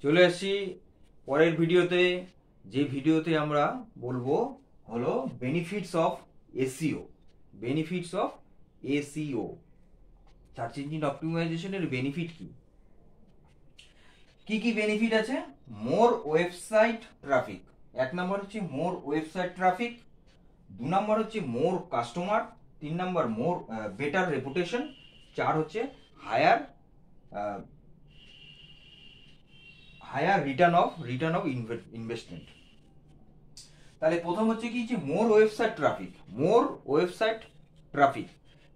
চলে আসছি পরের ভিডিওতে। যে ভিডিওতে আমরা বলবো হলো benefits of SEO. Benefits of SEO, search engine অপটিমাইজেশনের বেনিফিট কি কি কি বেনিফিট আছে? More website traffic. এক নম্বর হচ্ছে মোর ওয়েবসাইট ট্রাফিক, দু নম্বর হচ্ছে মোর কাস্টমার, তিন নম্বর মোর বেটার রেপুটেশন, চার হচ্ছে higher higher return of investment. তাহলে প্রথম হচ্ছে কি, যে more website traffic. More website traffic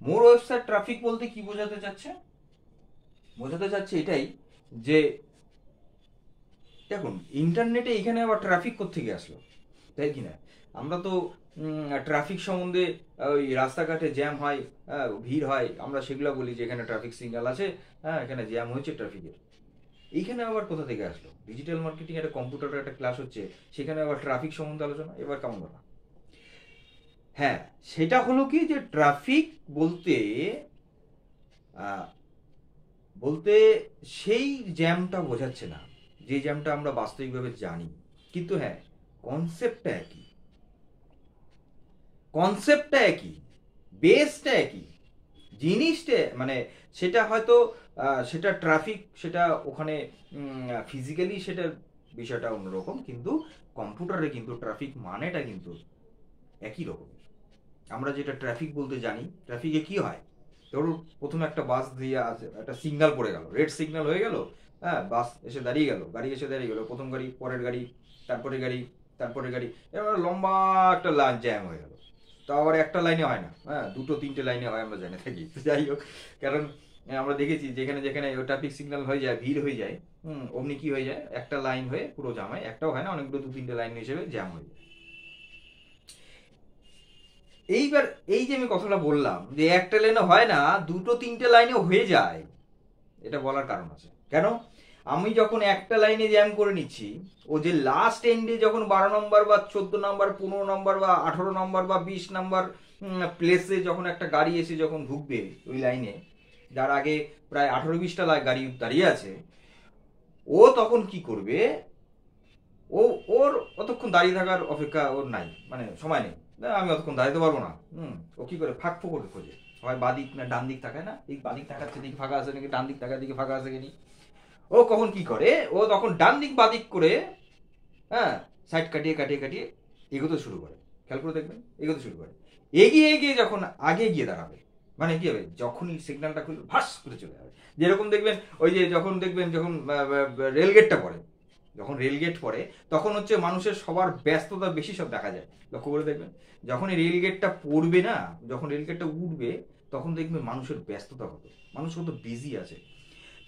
more website traffic বলতে কি বোঝাতে চাচ্ছে? বোঝাতে চাচ্ছে এটাই যে দেখুন, ইন্টারনেটে এখানে আবার ট্রাফিক কোত্থেকে আসলো, তাই কি না? আমরা তো ট্রাফিক সম্বন্ধে ওই রাস্তাঘাটে জ্যাম হয়, ভিড় হয়, আমরা সেগুলো বলি যে এখানে ট্রাফিক সিগন্যাল আছে, হ্যাঁ এখানে জ্যাম হয়েছে ট্রাফিকের। এইখানে আবার কোথা থেকে আসলো? ডিজিটাল মার্কেটিং একটা কম্পিউটারের একটা ক্লাস হচ্ছে, সেখানে আবার ট্রাফিক সম্বন্ধে আলোচনা, এবার কেমন কথা? হ্যাঁ, সেটা হলো কি, যে ট্রাফিক বলতে বলতে সেই জ্যামটা বোঝাচ্ছে না, যে জ্যামটা আমরা বাস্তবিকভাবে জানি, কিন্তু হ্যাঁ কনসেপ্টটা একই, কনসেপ্টটা একই, বেসটা একই, জিনিসটা মানে সেটা হয়তো সেটা ট্রাফিক, সেটা ওখানে ফিজিক্যালি সেটা বিষয়টা অন্যরকম, কিন্তু কম্পিউটারে কিন্তু ট্রাফিক মানেটা কিন্তু একই রকমের। আমরা যেটা ট্রাফিক বলতে জানি, ট্রাফিকে কি হয়, ধরুন প্রথমে একটা বাস দিয়ে আছে, একটা সিগন্যাল পড়ে গেল, রেড সিগন্যাল হয়ে গেল, হ্যাঁ বাস এসে দাঁড়িয়ে গেল, গাড়ি এসে দাঁড়িয়ে গেল, প্রথম গাড়ি, পরের গাড়ি, তারপরে গাড়ি, তারপরে গাড়ি, এবার লম্বা একটা লাইন জ্যাম হয়ে গেল। তো আবার একটা লাইনে হয় না, হ্যাঁ দুটো তিনটে লাইনে হয়, আমরা জানি থাকি। যাই হোক, কারণ আমরা দেখেছি যেখানে যেখানে ট্রাফিক সিগন্যাল হয়ে যায়, ভিড় হয়ে যায়, অমনি কি হয়ে যায়, একটা লাইন হয়ে পুরো জাম হয়, একটাও হয় না, অনেকগুলো দু তিনটে লাইন হিসেবে জ্যাম হয়ে যায়। এইবার এই যে আমি কথাটা বললাম যে একটা লাইনে হয় না, দুটো তিনটে লাইনে হয়ে যায়, এটা বলার কারণ আছে। কেন? আমি যখন একটা লাইনে জ্যাম করে নিচ্ছি, ও যে লাস্ট এন্ডে যখন 12 নম্বর বা 14 নম্বর, 15 নম্বর বা 18 নম্বর বা 20 নম্বর প্লেসে যখন একটা গাড়ি এসে যখন ঢুকবে ওই লাইনে, যার আগে প্রায় 18-20টা গাড়ি দাঁড়িয়ে আছে, ও তখন কি করবে? ওর অতক্ষণ দাঁড়িয়ে থাকার অপেক্ষা ওর নাই, মানে সময় নেই, না আমি অতক্ষণ দাঁড়াতে পারবো না। ও কি করে? ফাঁক ফোকর খোঁজে, হয় বাদিক না ডান দিক তাকায় না, এই বাদিক তাকাচ্ছে দিকে ফাঁকা আছে নাকি, ডান দিক তাকায় দিকে ফাঁকা আছে কিনি। ও কখন কি করে, ও তখন ডান দিক বাদিক করে, হ্যাঁ সাইড কাটিয়ে কাটিয়ে কাটিয়ে এগোতে শুরু করে। খেয়াল করে দেখবেন, এগোতে শুরু করে, এগিয়ে এগিয়ে যখন আগে গিয়ে দাঁড়াবে, মানে কি হবে, যখনই সিগন্যালটা খুলবে ভাস করে চলে যাবে। যেরকম দেখবেন, ওই যে যখন দেখবেন যখন রেলগেটটা পড়ে, যখন রেলগেট পড়ে তখন হচ্ছে মানুষের সবার ব্যস্ততা বেশি সব দেখা যায়, লক্ষ্য করে দেখবেন। যখন এই রেলগেটটা পড়বে না, যখন রেলগেটটা উঠবে, তখন দেখবেন মানুষের ব্যস্ততা কত, মানুষ কত বিজি আছে।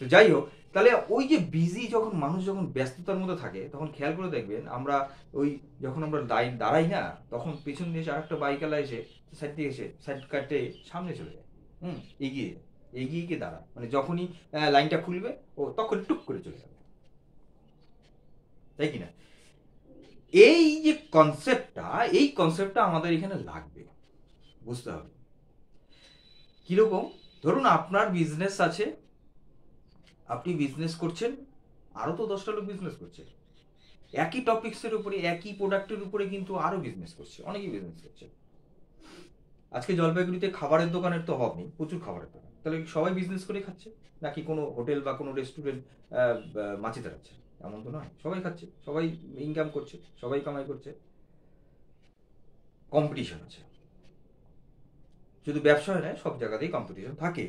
তো যাই হোক, তাহলে ওই যে বিজি যখন মানুষ যখন ব্যস্ততার মধ্যে থাকে, তখন খেয়াল করে দেখবেন আমরা ওই যখন আমরা লাইন দাঁড়াই না, তখন পেছন দিয়ে আরেকটা বাইকালা এসে সাইড দিয়ে এসে সাইড কাটে সামনে চলে যায়, এগিয়ে এগিয়ে গিয়ে দাঁড়া, মানে যখনই লাইনটা খুলবে ও তখন টুক করে চলে যাবে, তাই কিনা? এই যে কনসেপ্টটা, এই কনসেপ্টটা আমাদের এখানে লাগবে, বুঝতে হবে কিরকম। ধরুন আপনার বিজনেস আছে, আপনি বিজনেস করছেন, আরো তো 10টা লোক বিজনেস করছে, একই টপিক্সের উপরে, একই প্রোডাক্টের উপরে কিন্তু আরো বিজনেস করছে, অনেকেই বিজনেস করছে। আজকে জলপাইগুড়িতে খাবারের দোকানের তো অভাব নেই, প্রচুর খাবারের দোকান, তাহলে সবাই বিজনেস করে খাচ্ছে নাকি কোনো হোটেল বা কোনো রেস্টুরেন্ট মাছি দাঁড়াচ্ছে? এমন তো নয়, সবাই খাচ্ছে, সবাই ইনকাম করছে, সবাই কামাই করছে। কম্পিটিশন আছে, শুধু ব্যবসায় নয়, সব জায়গাতেই কম্পিটিশন থাকে,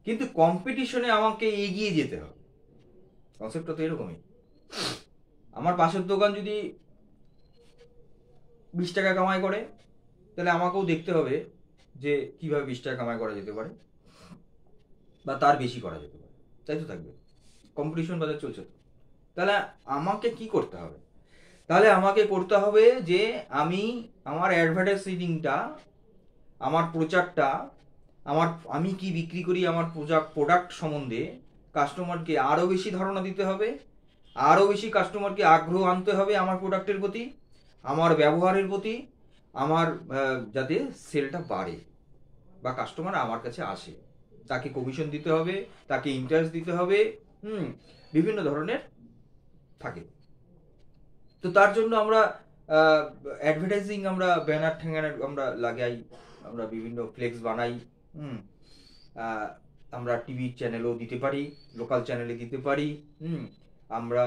কিন্তু কম্পিটিশনে আমাকে এগিয়ে যেতে হবে, কনসেপ্টটা তো এরকমই। আমার পাশের দোকান যদি 20 টাকা কামাই করে, তাহলে আমাকেও দেখতে হবে যে কিভাবে 20 টাকা কামাই করা যেতে পারে, বা তার বেশি করা যেতে পারে, তাই তো থাকবে, কম্পিটিশন বাজার চলছে তো। তাহলে আমাকে কি করতে হবে? তাহলে আমাকে করতে হবে যে আমি আমার অ্যাডভার্টাইজিংটা, আমার প্রচারটা, আমি কি বিক্রি করি, আমার প্রোডাক্ট সম্বন্ধে কাস্টমারকে আরো বেশি ধারণা দিতে হবে, আরো বেশি কাস্টমারকে আগ্রহ আনতে হবে আমার প্রোডাক্টের প্রতি, আমার ব্যবহারের প্রতি, আমার যাতে সেলটা বাড়ে বা কাস্টমার আমার কাছে আসে, তাকে কমিশন দিতে হবে, তাকে ইন্টারেস্ট দিতে হবে, বিভিন্ন ধরনের থাকে। তো তার জন্য আমরা অ্যাডভার্টাইজিং, আমরা ব্যানার ঠ্যাঙ্গানার আমরা লাগাই, আমরা বিভিন্ন ফ্লেক্স বানাই, আমরা টিভি চ্যানেলেও দিতে পারি, লোকাল চ্যানেলে দিতে পারি, আমরা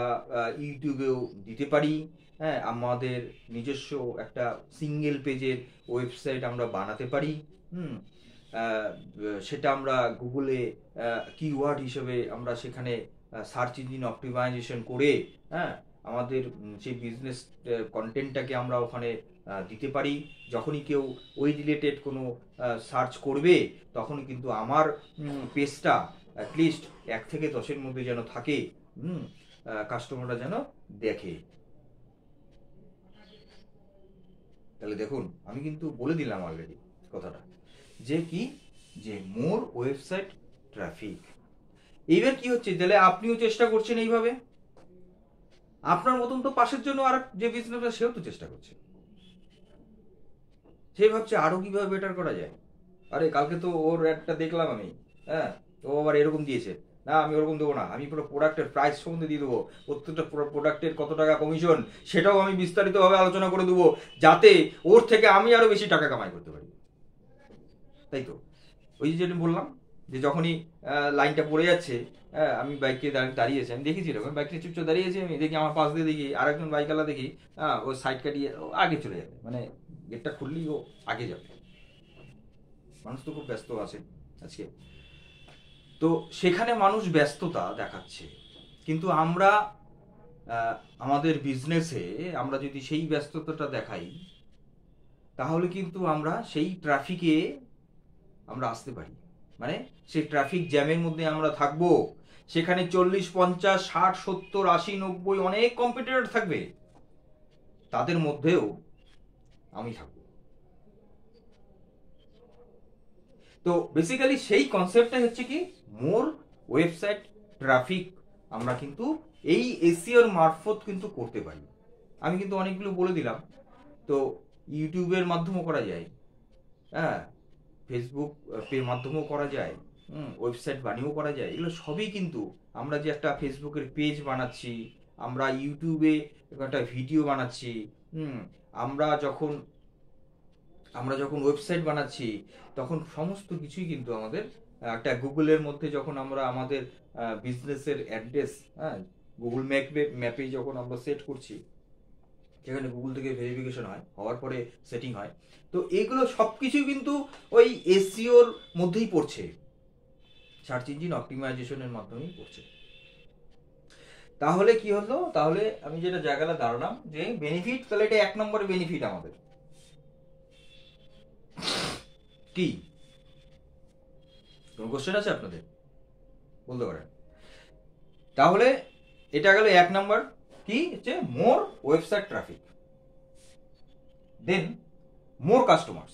ইউটিউবেও দিতে পারি, হ্যাঁ, আমাদের নিজস্ব একটা সিঙ্গেল পেজের ওয়েবসাইট আমরা বানাতে পারি, সেটা আমরা গুগলে কিওয়ার্ড হিসেবে আমরা সেখানে সার্চ ইঞ্জিন অপটিমাইজেশন করে, হ্যাঁ, আমাদের সেই বিজনেস কন্টেন্টটাকে আমরা ওখানে দিতে পারি। যখনই কেউ ওই রিলেটেড কোনো সার্চ করবে তখনই কিন্তু আমার পেজটা অ্যাটলিস্ট 1 থেকে 10-এর মধ্যে যেন থাকে, কাস্টমাররা যেন দেখে। তাহলে দেখুন, আমি কিন্তু বলে দিলাম অলরেডি কথাটা, যে কি, যে মোর ওয়েবসাইট ট্রাফিক। এইবার কি হচ্ছে, তাহলে আপনিও চেষ্টা করছেন এইভাবে, আপনার মতন তো পাশের জন্য আর যে বিজনেসটা সেও তো চেষ্টা করছে, সে ভাবছে আরো কিভাবে বেটার করা যায়। আরে কালকে তো ওর একটা দেখলাম আমি, হ্যাঁ, ও আবার এরকম দিয়েছে, না আমি ওরকম দেবো না, আমি পুরো প্রোডাক্টের প্রাইস সম্বন্ধে দিয়ে দেবো, প্রত্যেকটা প্রোডাক্টের কত টাকা কমিশন সেটাও আমি বিস্তারিতভাবে আলোচনা করে দেবো, যাতে ওর থেকে আমি আরো বেশি টাকা কামাই করতে পারি। তাই তো, ওই যে যেটা বললাম, যে যখনই লাইনটা পড়ে যাচ্ছে, আমি বাইকে দাঁড়িয়েছি, আমি দেখেছি এরকম বাইকটা চুপচাপ দাঁড়িয়েছি, আমি দেখি আমার পাশ দিয়ে দেখি আরেকজন বাইকওয়ালা, দেখি ও সাইড কাটিয়ে ও আগে চলে যাবে, মানে গেটটা খুললেই ও আগে যাবে। মানুষ তো খুব ব্যস্ত আছে আজকে, তো সেখানে মানুষ ব্যস্ততা দেখাচ্ছে, কিন্তু আমরা আমাদের বিজনেসে আমরা যদি সেই ব্যস্ততাটা দেখাই, তাহলে কিন্তু আমরা সেই ট্রাফিকে আমরা আসতে পারি, মানে সেই ট্রাফিক জ্যামের মধ্যে আমরা থাকবো, সেখানে 40, 50, 60, 70, 80, 90 অনেক কম্পিটিটর থাকবে, তাদের মধ্যেও আমি থাকবো। তো বেসিক্যালি সেই কনসেপ্টটাই হচ্ছে কি, মোর ওয়েবসাইট ট্রাফিক আমরা কিন্তু এই এসইওর মারফত কিন্তু করতে পারি। আমি কিন্তু অনেকগুলো বলে দিলাম, তো ইউটিউবের মাধ্যমেও করা যায়, হ্যাঁ, ফেসবুক এর মাধ্যমেও করা যায়, ওয়েবসাইট বানিয়েও করা যায়, এগুলো সবই কিন্তু আমরা যে একটা ফেসবুকের পেজ বানাচ্ছি, আমরা ইউটিউবে একটা ভিডিও বানাচ্ছি, আমরা যখন ওয়েবসাইট বানাচ্ছি, তখন সমস্ত কিছুই কিন্তু আমাদের একটা গুগলের মধ্যে যখন আমরা আমাদের বিজনেসের অ্যাড্রেস, হ্যাঁ, গুগল ম্যাপে যখন আমরা সেট করছি, সেখানে গুগল থেকে ভেরিফিকেশন হয়, হওয়ার পরে সেটিং হয়, তো এগুলো সবকিছু কিন্তু ওই এসইওর মধ্যেই পড়ছে, সার্চ ইঞ্জিন অপটিমাইজেশনের মাধ্যমেই পড়ছে। তাহলে কি হলো, তাহলে আমি যেটা জায়গাটা দাঁড়ালাম, যে বেনিফিট, তাহলে এটা 1 নম্বরের বেনিফিট আমাদের কি? কোন কোশ্চেন আছে আপনাদের, বলতে পারেন। তাহলে এটা গেল 1 নম্বর, কি হচ্ছে, মোর ওয়েবসাইট ট্রাফিক, দেন মোর কাস্টমার্স।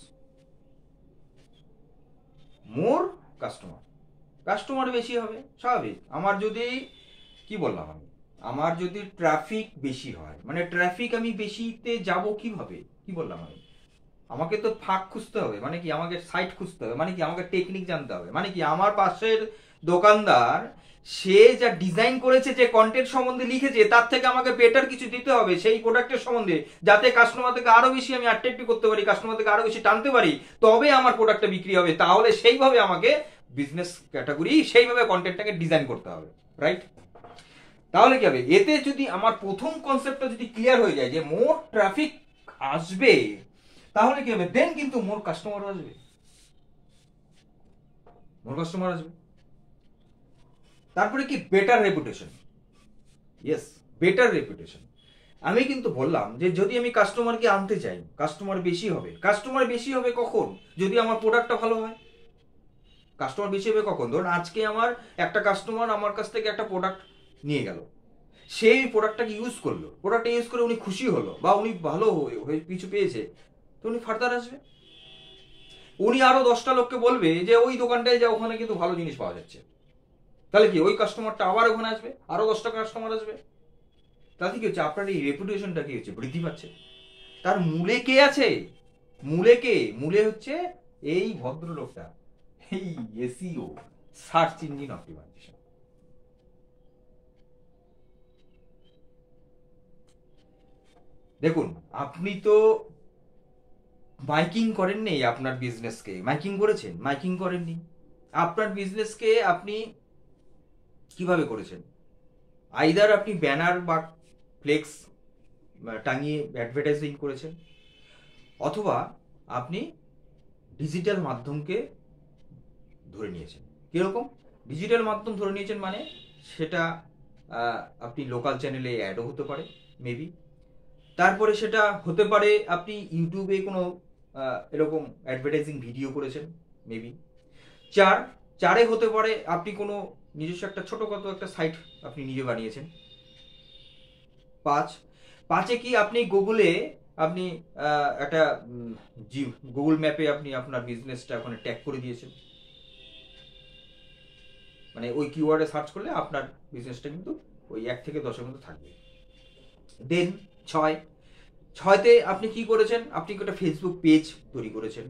মোর কাস্টমার বেশি হবে, স্বাভাবিক। আমার যদি, কি বললাম আমি, আমার যদি ট্রাফিক বেশি হয়, মানে ট্রাফিক আমি বেশিতে যাব কিভাবে, কি বললাম আমি, আমাকে তো ফাঁক খুঁজতে হবে, মানে কি আমাকে সাইট খুঁজতে হবে, মানে কি আমাকে টেকনিক জানতে হবে, মানে কি আমার পাশের দোকানদার সে যা ডিজাইন করেছে, যে কন্টেন্ট সম্বন্ধে লিখেছে, তার থেকে আমাকে বেটার কিছু দিতে হবে সেই প্রোডাক্টের সম্বন্ধে, যাতে কাস্টমার থেকে আরো বেশি আমি অ্যাট্রাক্ট করতে পারি, কাস্টমার থেকে আরো বেশি টানতে পারি, তবে আমার প্রোডাক্টটা বিক্রি হবে। তাহলে সেইভাবে আমাকে বিজনেস ক্যাটাগরি সেইভাবে কন্টেন্টটাকে ডিজাইন করতে হবে, রাইট? তাহলে কি হবে, এতে যদি আমার প্রথম কনসেপ্টটা যদি ক্লিয়ার হয়ে যায় যে মোর ট্রাফিক আসবে, তাহলে কি হবে, দেন কিন্তু মোর কাস্টমার আসবে, তারপরে কি, better reputation. Yes, better reputation. আমি কিন্তু বললাম যে যদি আমি কাস্টমারকে আনতে চাই, কাস্টমার বেশি হবে কখন, যদি আমার প্রোডাক্টটা ভালো হয়। কাস্টমার বেশি হবে কখন, ধরুন আজকে আমার একটা কাস্টমার আমার কাছ থেকে একটা প্রোডাক্ট নিয়ে গেল, সেই প্রোডাক্টটাকে ইউজ করলো, প্রোডাক্টটা ইউজ করে উনি খুশি হলো, বা উনি ভালো হয়ে কিছু পেয়েছে, তো উনি ফার্দার আসবে, উনি আরো 10টা লোককে বলবে যে ওই দোকানটায় যা, ওখানে কিন্তু ভালো জিনিস পাওয়া যাচ্ছে। তাহলে কি, ওই কাস্টমারটা আবার ওখানে আসবে, আরো 10টা কাস্টমার আসবে, তাতে কি হচ্ছে, আপনার এই রেপুটেশনটা কি হচ্ছে, বৃদ্ধি পাচ্ছে। তার মূলে কে আছে, মূলে হচ্ছে এই ভদ্রলোকটা, এই এসইও, সার্চ ইঞ্জিন অপটিমাইজেশন। দেখুন, আপনি তো মাইকিং করেননি আপনার বিজনেসকে। মাইকিং করেছেন? মাইকিং করেননি। আপনার বিজনেসকে আপনি কিভাবে করেছেন? আইদার আপনি ব্যানার বা ফ্লেক্স টাঙিয়ে অ্যাডভার্টাইজিং করেছেন, অথবা আপনি ডিজিটাল মাধ্যমকে ধরে নিয়েছেন। কিরকম ডিজিটাল মাধ্যম ধরে নিয়েছেন? মানে সেটা আপনি লোকাল চ্যানেলে অ্যাডও হতে পারে মেবি, তারপরে সেটা হতে পারে আপনি ইউটিউবে কোনো এরকম অ্যাডভার্টাইজিং ভিডিও করেছেন মেবি। চারে হতে পারে আপনি কোনো নিজস্ব একটা ছোটখাটো একটা সাইট আপনি নিজে বানিয়েছেন। পাঁচে কি আপনি গুগলে আপনি একটা গুগল ম্যাপে আপনি আপনার বিজনেসটা ওখানে ট্যাগ করে দিয়েছেন, মানে ওই কিওয়ার্ডে সার্চ করলে আপনার বিজনেসটা কিন্তু ওই 1 থেকে 10-এর মধ্যে থাকবে। দেন ছয়তে আপনি কি করেছেন? আপনি একটা ফেসবুক পেজ তৈরি করেছেন,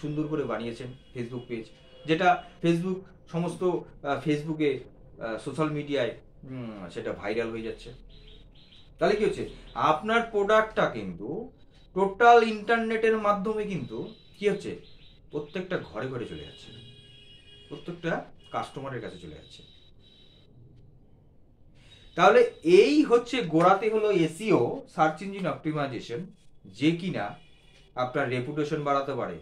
সুন্দর করে বানিয়েছেন ফেসবুক পেজ, যেটা ফেসবুক সমস্ত ফেসবুকে সোশ্যাল মিডিয়ায় সেটা ভাইরাল হয়ে যাচ্ছে। তাহলে কি হচ্ছে? আপনার প্রোডাক্টটা কিন্তু টোটাল ইন্টারনেটের মাধ্যমে কিন্তু কি হচ্ছে? প্রত্যেকটা ঘরে ঘরে চলে যাচ্ছে, প্রত্যেকটা কাস্টমারের কাছে চলে যাচ্ছে। তাহলে এই হচ্ছে গোড়াতে হলো এসইও, সার্চ ইঞ্জিন অপটিমাইজেশন, যে কিনা আপনার রেপুটেশন বাড়াতে পারে,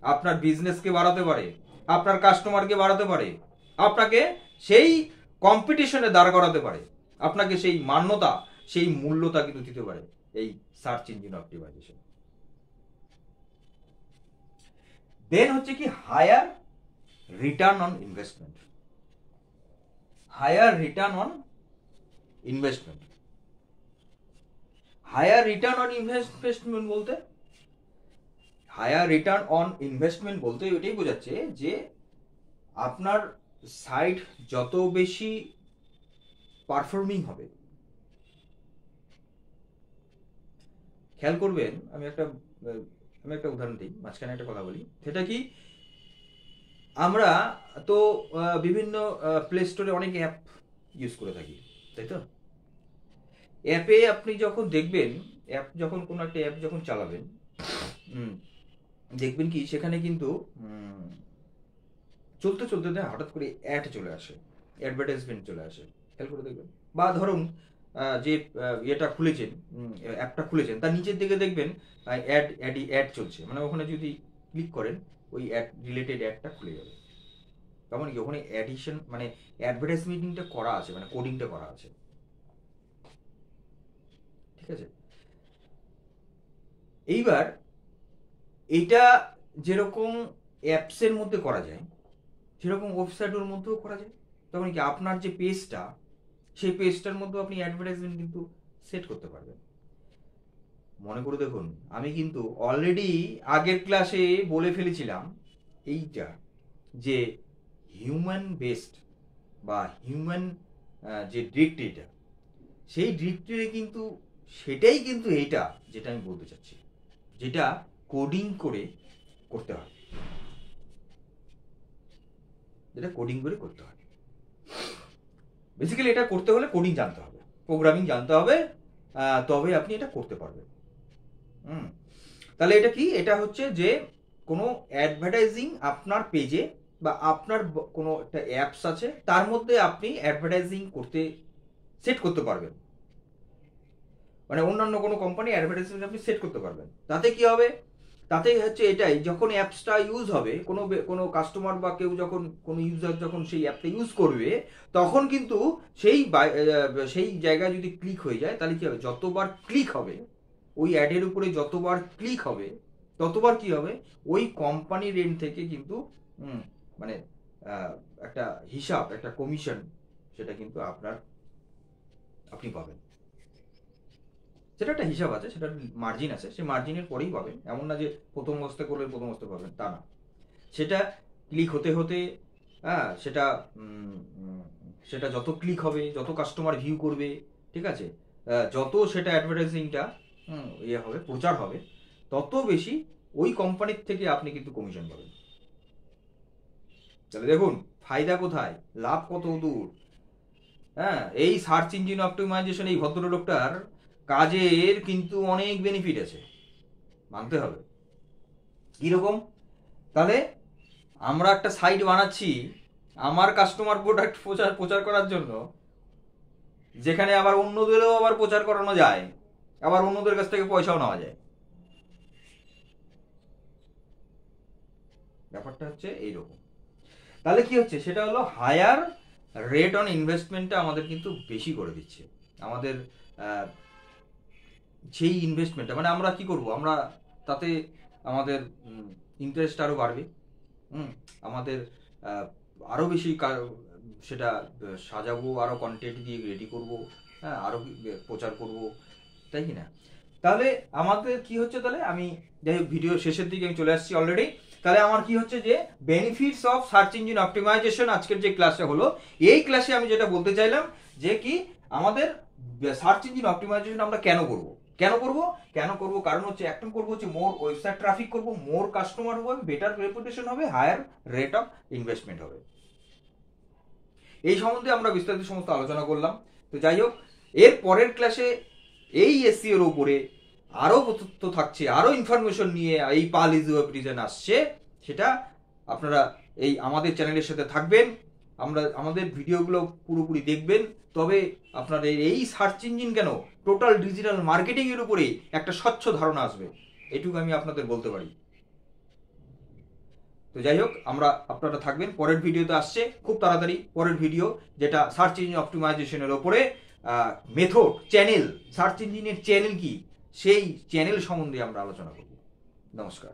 আপনার বিজনেসকে বাড়াতে পারে, আপনার কাস্টমারকে বাড়াতে পারে, আপনাকে সেই কম্পিটিশনে দাঁড় করাতে পারে, আপনাকে সেই মান্যতা, সেই মূল্যতা কিন্তু দিতে পারে এই সার্চ ইঞ্জিন অপটিমাইজেশন। দেন হচ্ছে কি higher return on investment. Higher return on investment. Higher return on investment বলতে, হায়ার রিটার্ন অন ইনভেস্টমেন্ট বলতে এটাই বোঝাচ্ছে যে আপনার সাইট যত বেশি পারফর্মিং হবে। খেয়াল করবেন, আমি একটা উদাহরণ দিই, মাঝখানে একটা কথা বলি। সেটা কি, আমরা তো বিভিন্ন প্লে স্টোরে অনেক অ্যাপ ইউজ করে থাকি, তাই তো? অ্যাপে আপনি যখন দেখবেন, যখন কোনো একটা অ্যাপ যখন চালাবেন, দেখবেন কি সেখানে কিন্তু চলতে চলতে হঠাৎ করে অ্যাড চলে আসে, অ্যাডভার্টাইজমেন্ট চলে আসে। খেয়াল করে দেখবেন। বা ধরুন যে ইয়েটা খুলেছেন, অ্যাপটা খুলেছেন, তার নিচের দিকে দেখবেন অ্যাড চলছে, মানে ওখানে যদি ক্লিক করেন ওই অ্যাড রিলেটেড অ্যাডটা খুলে যাবে। তেমন কি ওখানে অ্যাডিশন মানে অ্যাডভার্টাইজমেন্টটা করা আছে, মানে কোডিংটা করা আছে, ঠিক আছে? এইবার এইটা যেরকম অ্যাপসের মধ্যে করা যায়, সেরকম ওয়েবসাইটের মধ্যেও করা যায়। তখন কি আপনার যে পেজটা, সেই পেজটার মধ্যেও আপনি অ্যাডভার্টাইজমেন্ট কিন্তু সেট করতে পারবেন। মনে করে দেখুন, আমি কিন্তু অলরেডি আগের ক্লাসে বলে ফেলেছিলাম এইটা, যে হিউম্যান বেসড বা হিউম্যান যে ডিরেক্টরিটা, সেই ডিরেক্টরি কিন্তু সেটাই কিন্তু এইটা, যেটা আমি বলতে চাচ্ছি, যেটা কোডিং করে করতে হয়, যেটা কোডিং করে করতে হয়। বেসিক্যালি এটা করতে হলে কোডিং জানতে হবে, প্রোগ্রামিং জানতে হবে, তবে আপনি এটা করতে পারবেন। তাহলে এটা কি? এটা হচ্ছে যে কোনো অ্যাডভার্টাইজিং আপনার পেজে বা আপনার কোনো একটা অ্যাপস আছে, তার মধ্যে আপনি অ্যাডভার্টাইজিং করতে সেট করতে পারবেন, মানে অন্যান্য কোনো কোম্পানি অ্যাডভার্টাইজমেন্ট আপনি সেট করতে পারবেন। তাতে কি হবে? তাতে হচ্ছে এটাই, যখন অ্যাপসটা ইউজ হবে, কোনো কাস্টমার বা কেউ যখন, কোনো ইউজার যখন সেই অ্যাপটা ইউজ করবে, তখন কিন্তু সেই জায়গায় যদি ক্লিক হয়ে যায়, তাহলে কি হবে? যতবার ক্লিক হবে ওই অ্যাডের উপরে, যতবার ক্লিক হবে ততবার কি হবে? ওই কোম্পানির এন্ড থেকে কিন্তু মানে একটা হিসাব, একটা কমিশন, সেটা কিন্তু আপনি পাবেন। সেটা একটা হিসাব আছে, সেটা মার্জিন আছে, সেই মার্জিনের পরেই পাবেন। এমন না যে প্রথম অবস্থা করলে প্রথম অবস্থা পাবেন, তা না। সেটা ক্লিক হতে হতে সেটা যত ক্লিক হবে, যত কাস্টমার ভিউ করবে, ঠিক আছে, যত সেটা অ্যাডভার্টাইজিংটা ইয়ে হবে, প্রচার হবে, তত বেশি ওই কোম্পানির থেকে আপনি কিন্তু কমিশন পাবেন। তাহলে দেখুন ফায়দা কোথায়, লাভ কত দূর। হ্যাঁ, এই সার্চ ইঞ্জিন অপটিমাইজেশন এই ভদ্রলোকটার কাজের কিন্তু অনেক বেনিফিট আছে, মানতে হবে। কিরকম? তাহলে আমরা একটা সাইট বানাচ্ছি আমার কাস্টমার প্রোডাক্ট প্রচার করার জন্য, যেখানে আবার অন্যদেরও আবার প্রচার করানো যায়, আবার অন্যদের কাছ থেকে পয়সাও নেওয়া যায়। ব্যাপারটা হচ্ছে এইরকম। তাহলে কি হচ্ছে, সেটা হলো হায়ার রেট অন ইনভেস্টমেন্টটা আমাদের কিন্তু বেশি করে দিচ্ছে। আমাদের সেই ইনভেস্টমেন্টটা মানে আমরা কি করব, আমরা তাতে আমাদের ইন্টারেস্ট আরও বাড়বে, আমাদের আরও বেশি সেটা সাজাবো, আরও কন্টেন্ট দিয়ে রেডি করব, হ্যাঁ, আরও প্রচার করব, তাই কি না? তাহলে আমাদের কি হচ্ছে, তাহলে আমি যাই হোক ভিডিও শেষের দিকে আমি চলে আসছি অলরেডি। তাহলে আমার কি হচ্ছে যে benefits of search engine optimisation আজকের যে ক্লাসটা হলো, এই ক্লাসে আমি যেটা বলতে চাইলাম যে কি আমাদের সার্চ ইঞ্জিন অপটিমাইজেশন আমরা কেন করব, কারণ হচ্ছে একটা করব হচ্ছে মোর ওয়েবসাইট ট্রাফিক করব, মোর কাস্টমার হবে, বেটার রেপুটেশন হবে, হায়ার রেট অফ ইনভেস্টমেন্ট হবে। এই সম্বন্ধে আমরা বিস্তারিত সমস্ত আলোচনা করলাম। তো যাই হোক, এর পরের ক্লাসে এই এসইওর উপরে আরো তথ্য থাকছে, আরো ইনফরমেশন নিয়ে এই পাল ইজ ওয়েব রিজন আসছে, সেটা আপনারা এই আমাদের চ্যানেলের সাথে থাকবেন, আমাদের ভিডিওগুলো পুরোপুরি দেখবেন, তবে আপনাদের এই সার্চ ইঞ্জিন কেন টোটাল ডিজিটাল মার্কেটিং এর উপরে একটা স্বচ্ছ ধারণা আসবে, এটুকু আমি আপনাদের বলতে পারি। তো যাই হোক, আপনারা থাকবেন, পরের ভিডিওতে আসছে খুব তাড়াতাড়ি পরের ভিডিও, যেটা সার্চ ইঞ্জিন অপটিমাইজেশনের ওপরে মেথড, চ্যানেল, সার্চ ইঞ্জিনের চ্যানেল কি, সেই চ্যানেল সম্বন্ধে আমরা আলোচনা করব। নমস্কার।